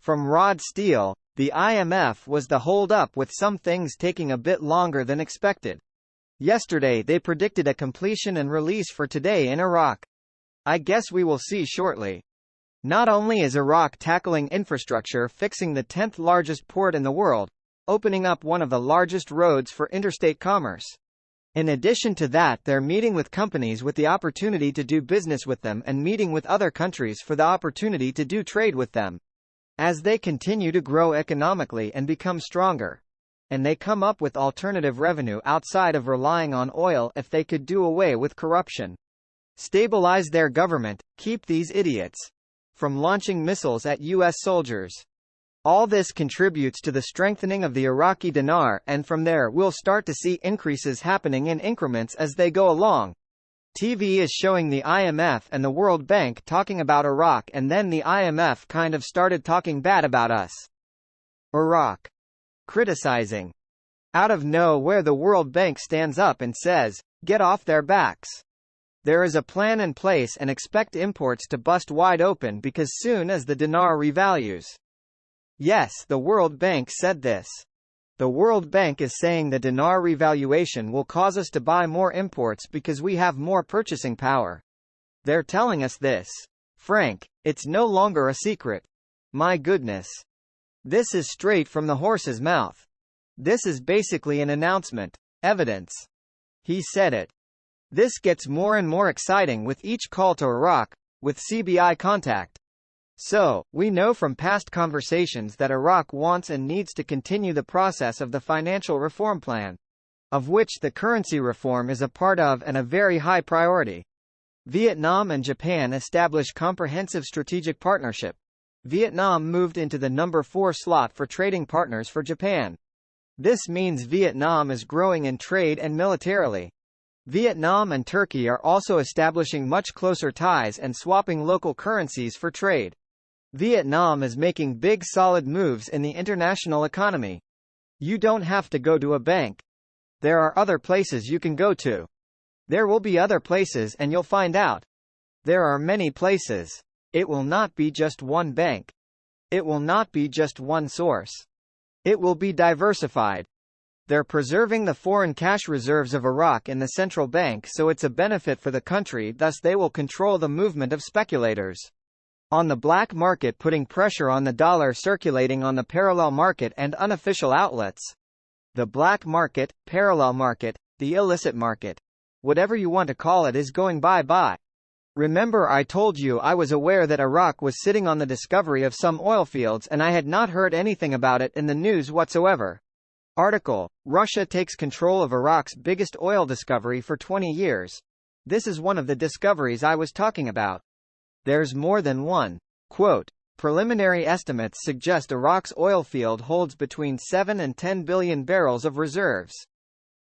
From rod steel, the IMF was the hold-up, with some things taking a bit longer than expected. Yesterday they predicted a completion and release for today in Iraq. I guess we will see shortly. Not only is Iraq tackling infrastructure, fixing the 10th largest port in the world, opening up one of the largest roads for interstate commerce. In addition to that, they're meeting with companies with the opportunity to do business with them and meeting with other countries for the opportunity to do trade with them. As they continue to grow economically and become stronger. And they come up with alternative revenue outside of relying on oil. If they could do away with corruption, stabilize their government, keep these idiots from launching missiles at U.S. soldiers. All this contributes to the strengthening of the Iraqi dinar, and from there we'll start to see increases happening in increments as they go along. TV is showing the IMF and the World Bank talking about Iraq, and then the IMF kind of started talking bad about us. Iraq. Criticizing. Out of nowhere the World Bank stands up and says, get off their backs. There is a plan in place and expect imports to bust wide open because soon as the dinar revalues. Yes, the World Bank said this. The World Bank is saying the dinar revaluation will cause us to buy more imports because we have more purchasing power. They're telling us this. Frank, it's no longer a secret. My goodness. This is straight from the horse's mouth. This is basically an announcement. Evidence. He said it. This gets more and more exciting with each call to Iraq, with CBI contact. So, we know from past conversations that Iraq wants and needs to continue the process of the financial reform plan, of which the currency reform is a part of and a very high priority. Vietnam and Japan establish comprehensive strategic partnership. Vietnam moved into the number 4 slot for trading partners for Japan. This means Vietnam is growing in trade and militarily. Vietnam and Turkey are also establishing much closer ties and swapping local currencies for trade. Vietnam is making big solid moves in the international economy. You don't have to go to a bank. There are other places you can go to. There will be other places and you'll find out. There are many places. It will not be just one bank. It will not be just one source. It will be diversified. They're preserving the foreign cash reserves of Iraq in the central bank, so it's a benefit for the country, thus they will control the movement of speculators on the black market, putting pressure on the dollar circulating on the parallel market and unofficial outlets. The black market, parallel market, the illicit market, whatever you want to call it, is going bye-bye. Remember I told you I was aware that Iraq was sitting on the discovery of some oil fields and I had not heard anything about it in the news whatsoever. Article: Russia takes control of Iraq's biggest oil discovery for 20 years. This is one of the discoveries I was talking about. There's more than one. Quote, preliminary estimates suggest Iraq's oil field holds between 7 and 10 billion barrels of reserves.